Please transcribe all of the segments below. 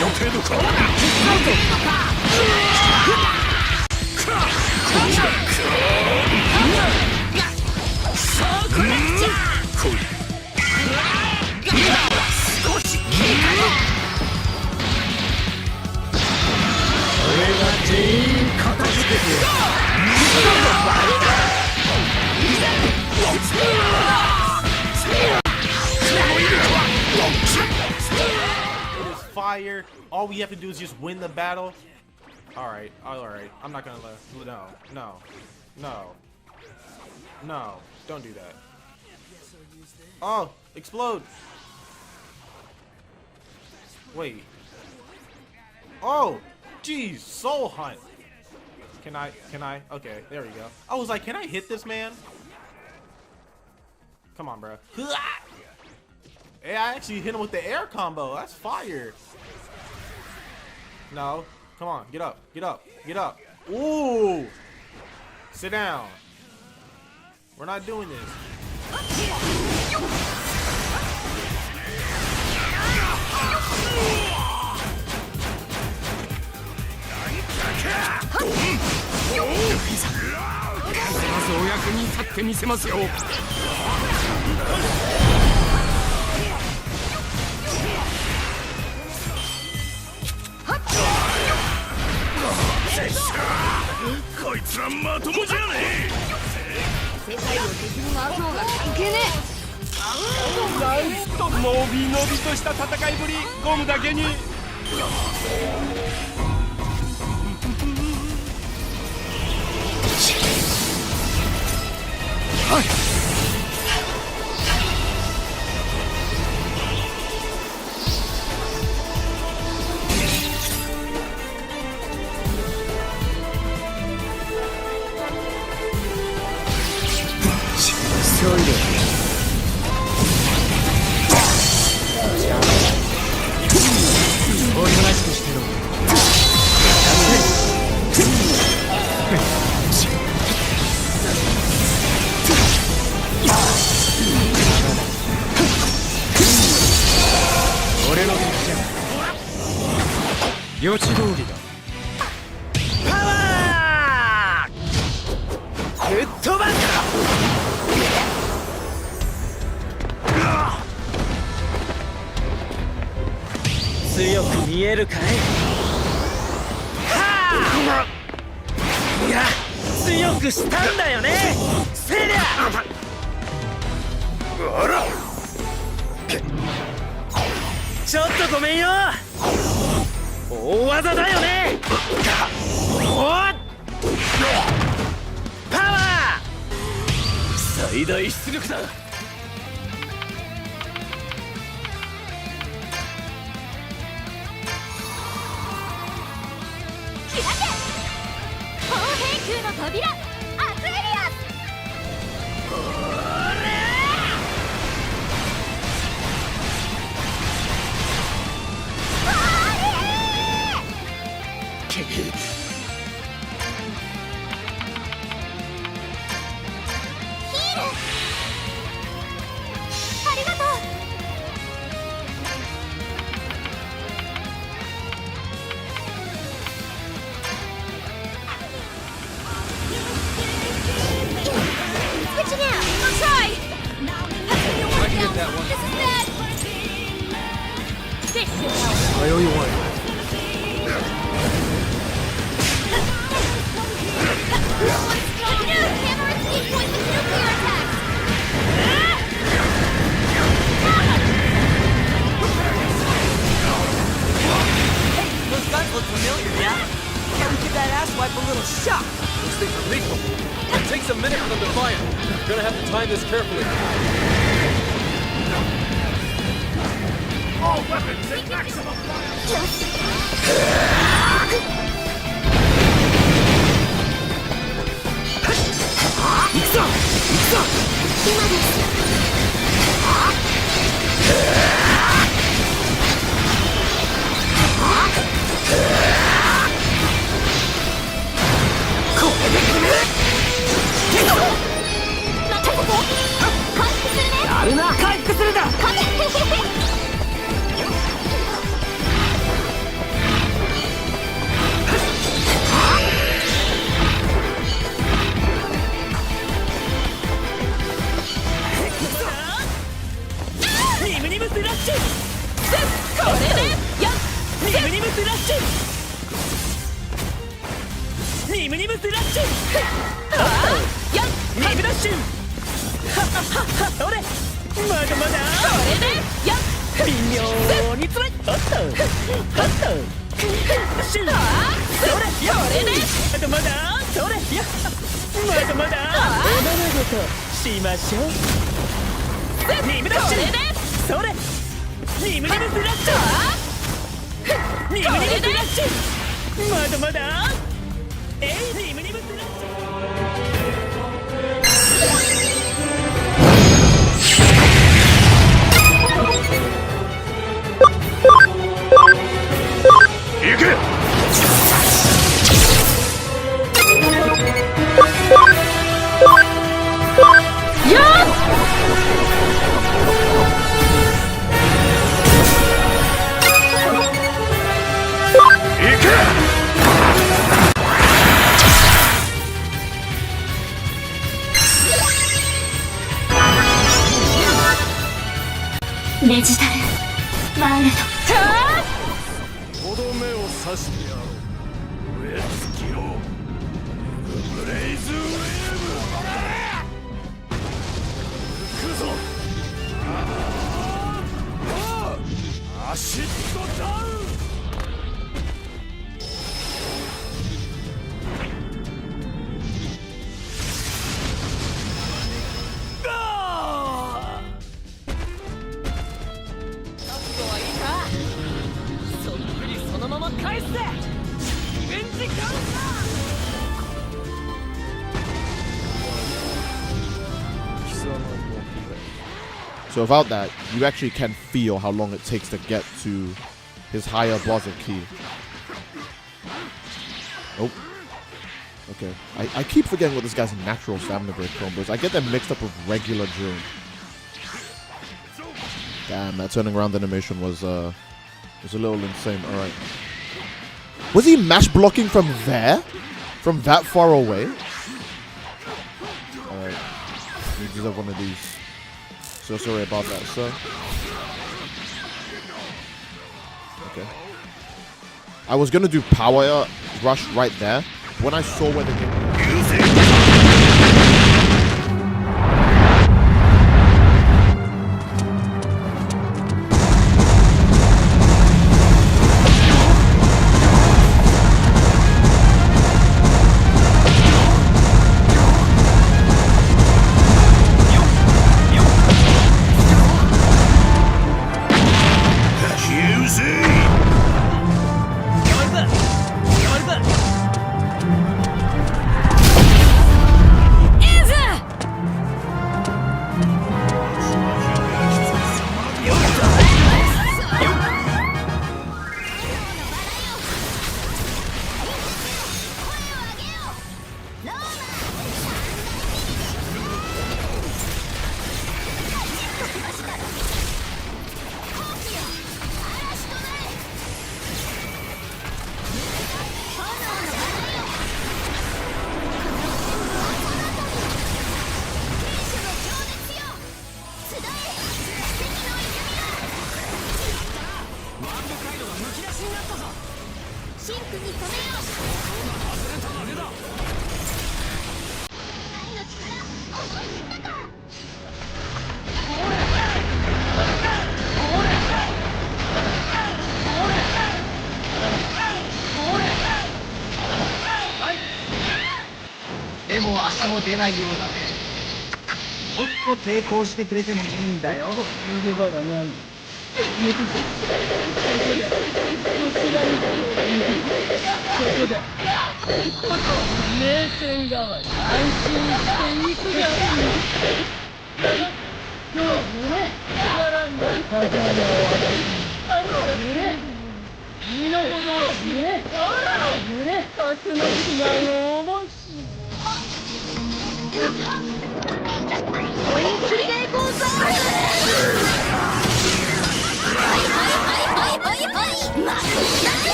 の程度か。Fire. All we have to do is just win the battle. All right. I'm not gonna let. No. Don't do that. Oh, explode. Wait. Oh, geez, Soul Hunt. Can I? Okay, there we go. I was like, can I hit this man? Come on, bro. Hey, I actually hit him with the air combo. That's fire. No. Come on. Get up. Ooh. Sit down. We're not doing this.こいつらまともじゃねえ。世界を敵に回そうが関係ねえ。なんとのびのびとした戦いぶり。ゴムだけに。はい。予知通りだ。パワー！ぶっ飛ばす！強く見えるかい？はあ！いや、強くしたんだよね。せりゃ！あら！ちょっとごめんよ。大技だよね。パワー！最大出力だ。開け！砲兵空の扉、アクエリアス！I owe you one. Those guns look familiar, yeah? Can't we give that asswipe a little shock? Those things are lethal. It takes a minute for them to fire. You're gonna have to time this carefully. All weapons at maximum fire! 行くぞ！今です。これで決める！任せて！回復するね！やるな！回復するんだ！ニムニムスラッシュニムダッシュそれまだまだそれで微妙につらいシュそれまだまだそれまだまだおままごとしましょうニムダッシュそれニムニムスラッシュニムニムスラッシュまだまだニムニムスラッシュ行けデジタルワールドとどめを刺してやろう。植え付けろブレイズウェーブ。行くぞ。アシッドダウン。So without that, you actually can feel how long it takes to get to his higher buzzer key. Oh. Okay. I keep forgetting what this guy's natural stamina break combo is. I get them mixed up with regular drill. Damn, that turning around animation was a little insane. Alright. Was he mash blocking from there? From that far away? Alright. You deserve one of these. So sorry about that, sir. Okay. I was gonna do power rush right there. When I saw where the game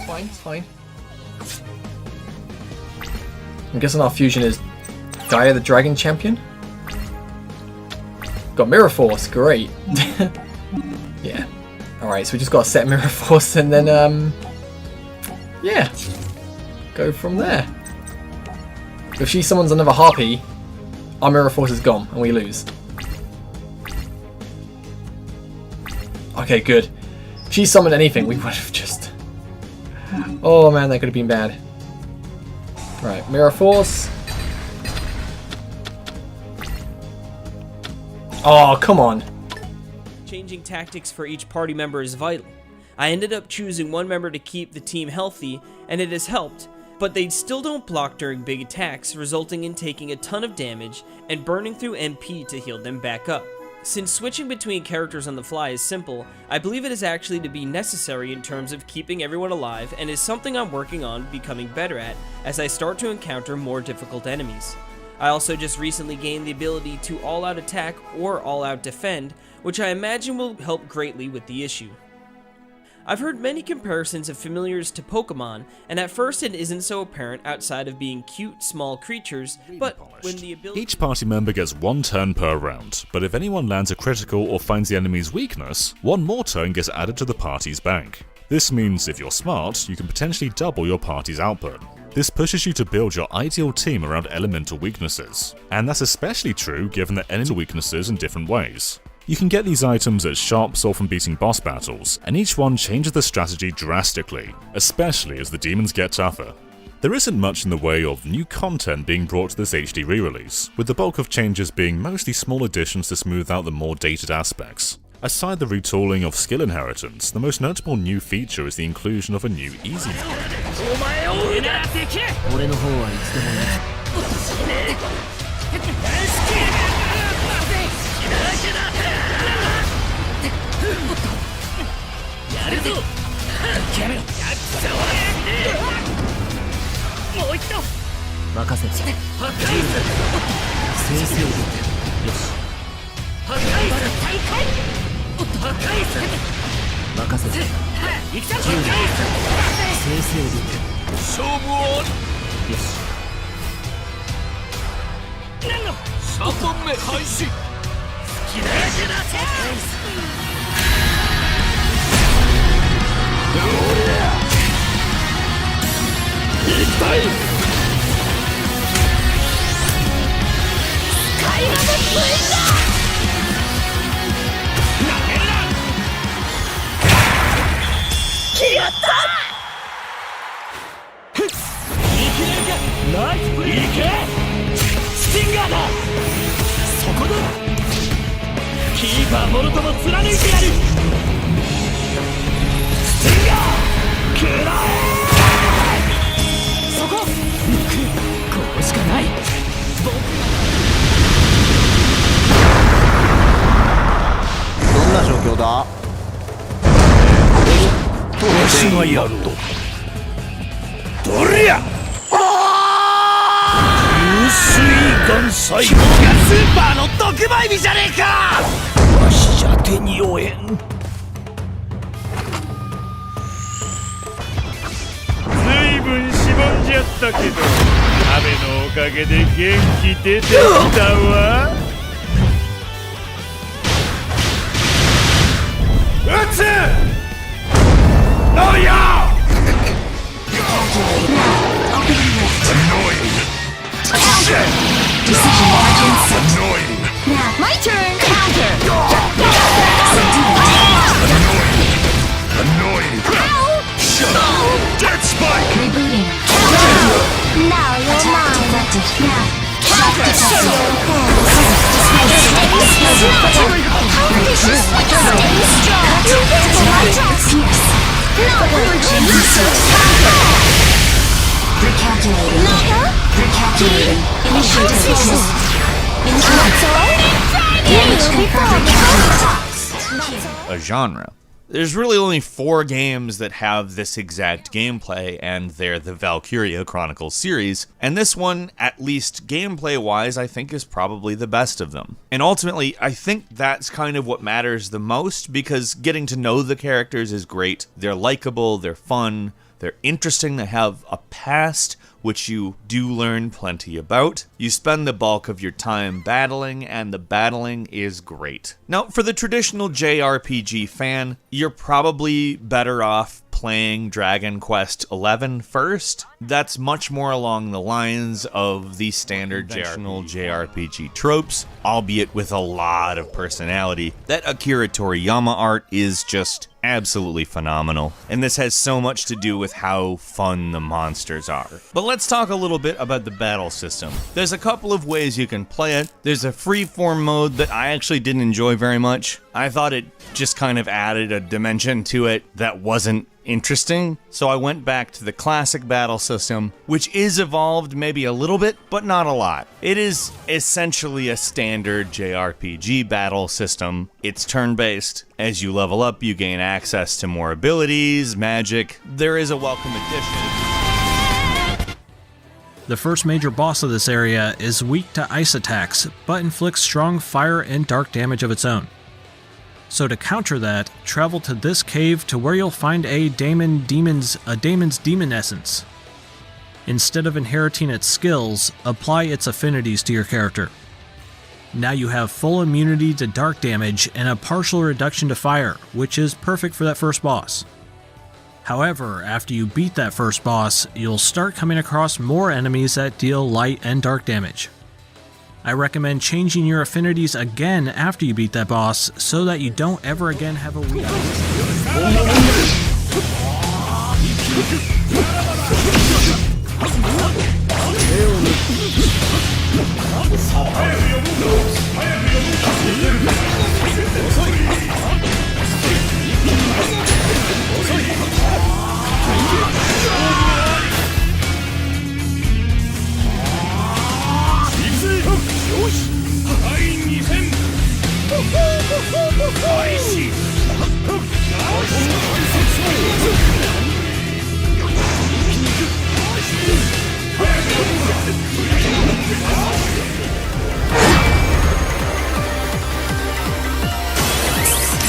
Fine, it's fine. I'm guessing our fusion is Gaia the Dragon Champion. Got Mirror Force, great. Yeah. Alright, so we just got to set Mirror Force and then, yeah. Go from there. If she summons another Harpy, our Mirror Force is gone and we lose. Okay, good. If she summoned anything, we would have just... Oh man, that could have been bad. Right, Mirror Force. Oh, come on. Changing tactics for each party member is vital. I ended up choosing one member to keep the team healthy, and it has helped, but they still don't block during big attacks, resulting in taking a ton of damage and burning through MP to heal them back up. Since switching between characters on the fly is simple, I believe it is actually to be necessary in terms of keeping everyone alive and is something I'm working on becoming better at as I start to encounter more difficult enemies. I also just recently gained the ability to all-out attack or all-out defend, which I imagine will help greatly with the issue. I've heard many comparisons of familiars to Pokemon, and at first it isn't so apparent outside of being cute, small creatures, but when the ability... Each party member gets 1 turn per round, but if anyone lands a critical or finds the enemy's weakness, 1 more turn gets added to the party's bank. This means if you're smart, you can potentially double your party's output. This pushes you to build your ideal team around elemental weaknesses, and that's especially true given the enemy weaknesses in different ways. You can get these items at shops or from beating boss battles, and each one changes the strategy drastically, especially as the demons get tougher. There isn't much in the way of new content being brought to this HD re-release, with the bulk of changes being mostly small additions to smooth out the more dated aspects. Aside the retooling of skill inheritance, the most notable new feature is the inclusion of a new easy mode. A genre There's really only 4 games that have this exact gameplay, and they're the Valkyria Chronicles series, and this one, at least gameplay-wise, I think is probably the best of them. And ultimately, I think that's kind of what matters the most, because getting to know the characters is great. They're likable, they're fun, they're interesting, they have a past, which you do learn plenty about. You spend the bulk of your time battling, and the battling is great. Now, for the traditional JRPG fan, you're probably better off playing Dragon Quest XI first. That's much more along the lines of the standard traditional JRPG tropes, albeit with a lot of personality. That Akira Toriyama art is just absolutely phenomenal, and this has so much to do with how fun the monsters are. But let's talk a little bit about the battle system. There's a couple of ways you can play it. There's a freeform mode that I actually didn't enjoy very much. I thought it just kind of added a dimension to it that wasn't interesting, so I went back to the classic battle system, which is evolved maybe a little bit, but not a lot. It is essentially a standard JRPG battle system. It's turn-based. As you level up, you gain access to more abilities, magic. There is a welcome addition. The first major boss of this area is weak to ice attacks, but inflicts strong fire and dark damage of its own. So to counter that, travel to this cave to where you'll find a daemon's demon essence. Instead of inheriting its skills, apply its affinities to your character. Now you have full immunity to dark damage and a partial reduction to fire, which is perfect for that first boss. However, after you beat that first boss, you'll start coming across more enemies that deal light and dark damage. I recommend changing your affinities again after you beat that boss, so that you don't ever again have a weakness.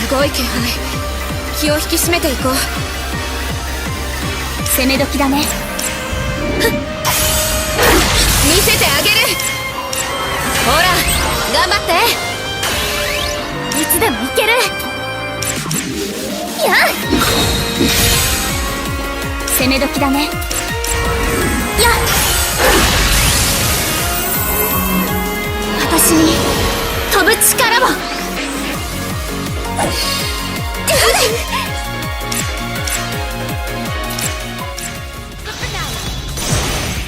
すごい気配。気を引き締めていこう。攻め時だね。見せてあげる。ほら、頑張って。いつでもいける。やっ。攻め時だね。やっ。私に飛ぶ力を。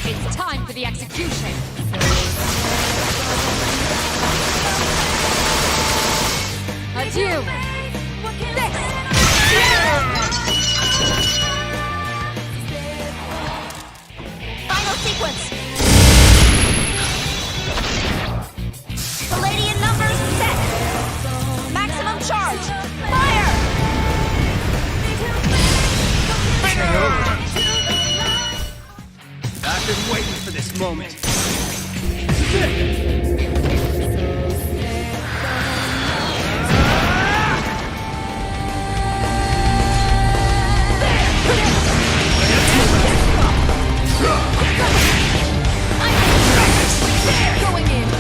It's time for the execution. Adieu. Final sequence. Palladian numbers set. Maximum charge. Fire. I've been waiting for this moment. Going in.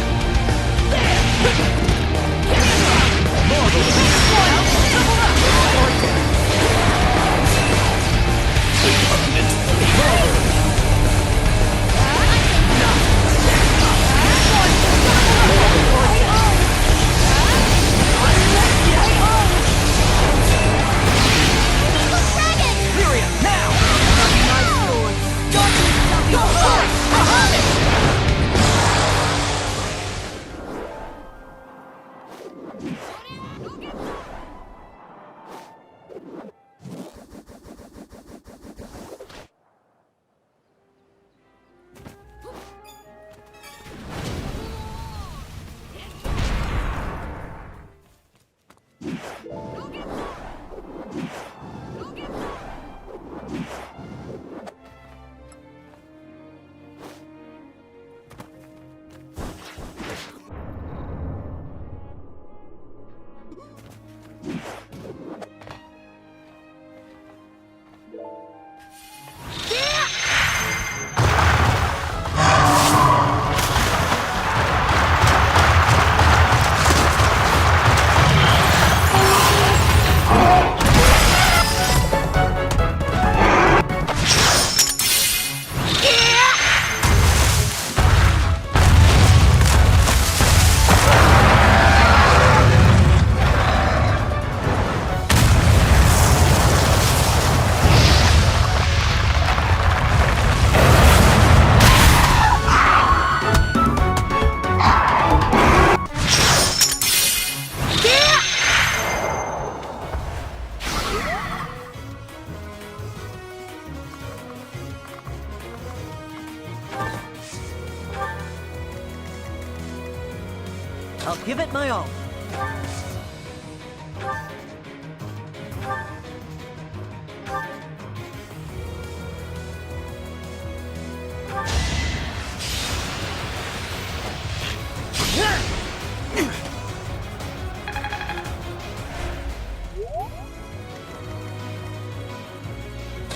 I'll give it my all.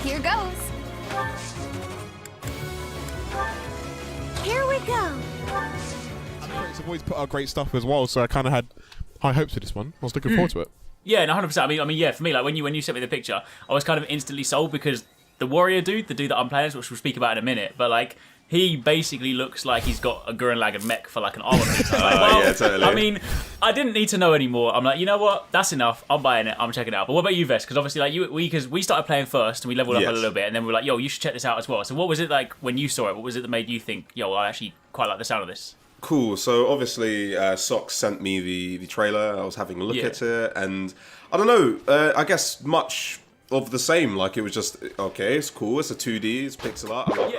Here goes. Here we go. Critics have always put out great stuff as well, so I kind of had high hopes for this one. I was looking forward to it. Yeah, no, 100%. I mean, yeah. For me, like when you sent me the picture, I was kind of instantly sold because the warrior dude, the dude that I'm playing, which we'll speak about in a minute, but like he basically looks like he's got a Gurren Lagann mech for like an armor piece. Like, well, yeah, totally. I mean, I didn't need to know anymore. I'm like, you know what? That's enough. I'm buying it. I'm checking it out. But what about you, Vest? Because obviously, like we started playing first and we leveled up a little bit, and then we were like, yo, you should check this out as well. So what was it like when you saw it? What was it that made you think, yo, I actually quite like the sound of this? Cool. So obviously, Socks sent me the trailer. I was having a look at it, and I don't know. I guess much of the same. Like it was just okay. It's cool. It's a 2D. It's pixel art. I love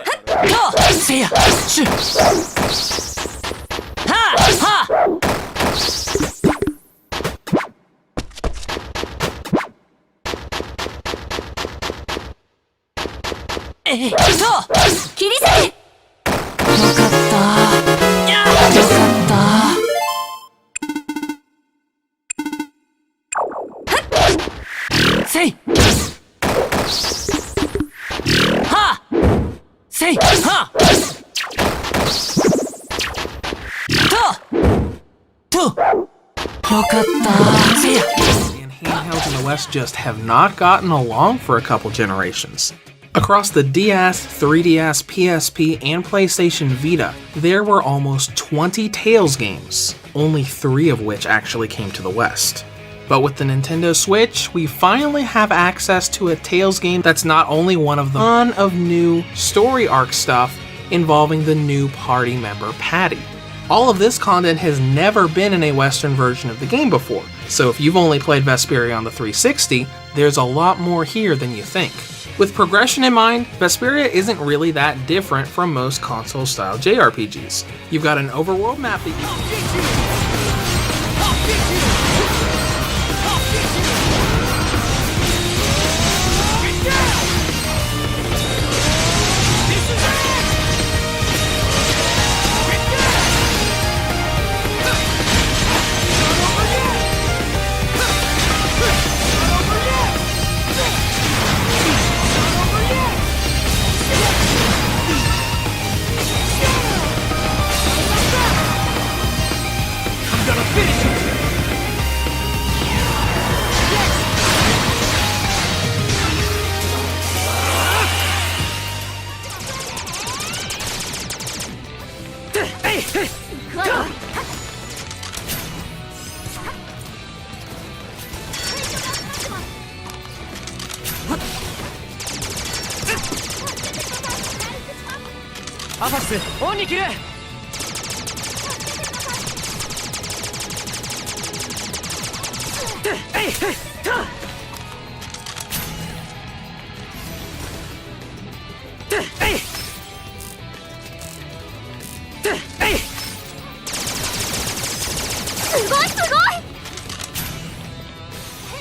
And handhelds in the West just have not gotten along for a couple generations. Across the DS, 3DS, PSP, and PlayStation Vita, there were almost 20 Tales games, only 3 of which actually came to the West. But with the Nintendo Switch, we finally have access to a Tales game that's not only one of the ton of new story arc stuff involving the new party member Patty. All of this content has never been in a Western version of the game before, so if you've only played Vesperia on the 360, there's a lot more here than you think. With progression in mind, Vesperia isn't really that different from most console-style JRPGs. You've got an overworld map that you...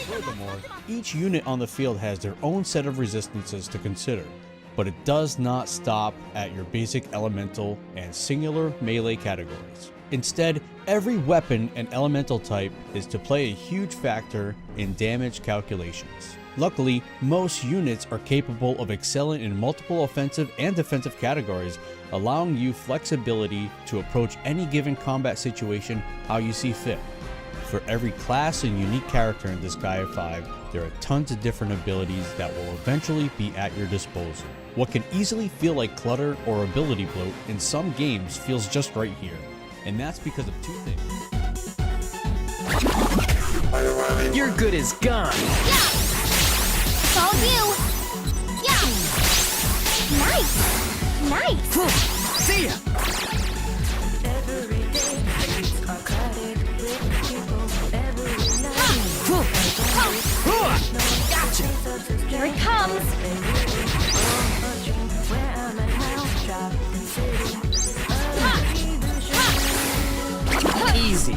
Furthermore, each unit on the field has their own set of resistances to consider. but it does not stop at your basic elemental and singular melee categories. Instead, every weapon and elemental type is to play a huge factor in damage calculations. Luckily, most units are capable of excelling in multiple offensive and defensive categories, allowing you flexibility to approach any given combat situation how you see fit. For every class and unique character in Disgaea 5, there are tons of different abilities that will eventually be at your disposal. What can easily feel like clutter or ability bloat in some games feels just right here, and that's because of two things. Your good is gone. It's all you! Yeah! Nice! Nice! See ya! Gotcha! Here it comes! Easy.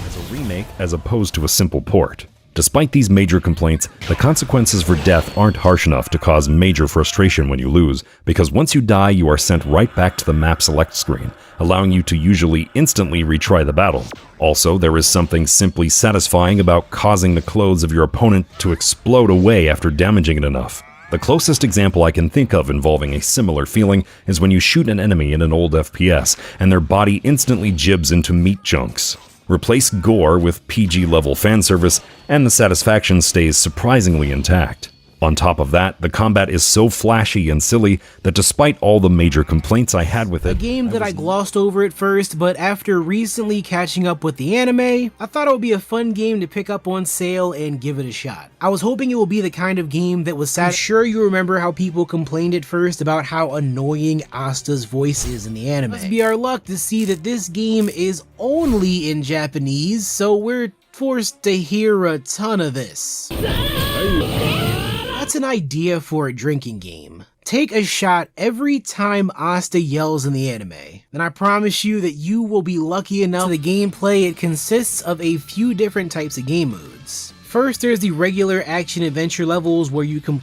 As a remake as opposed to a simple port. Despite these major complaints, the consequences for death aren't harsh enough to cause major frustration when you lose, because once you die you are sent right back to the map select screen, allowing you to usually instantly retry the battle. Also, there is something simply satisfying about causing the clothes of your opponent to explode away after damaging it enough. The closest example I can think of involving a similar feeling is when you shoot an enemy in an old FPS, and their body instantly jibs into meat chunks. Replace gore with PG-level fanservice, and the satisfaction stays surprisingly intact. On top of that, the combat is so flashy and silly that despite all the major complaints I had with it, a game that I glossed over at first, but after recently catching up with the anime, I thought it would be a fun game to pick up on sale and give it a shot. I was hoping it will be the kind of game that was sad. I'm sure you remember how people complained at first about how annoying Asta's voice is in the anime. Must be our luck to see that this game is only in Japanese, so we're forced to hear a ton of this. That's an idea for a drinking game. Take a shot every time Asta yells in the anime, and I promise you that you will be lucky enough. The gameplay, it consists of a few different types of game modes. First, there's the regular action-adventure levels where you complete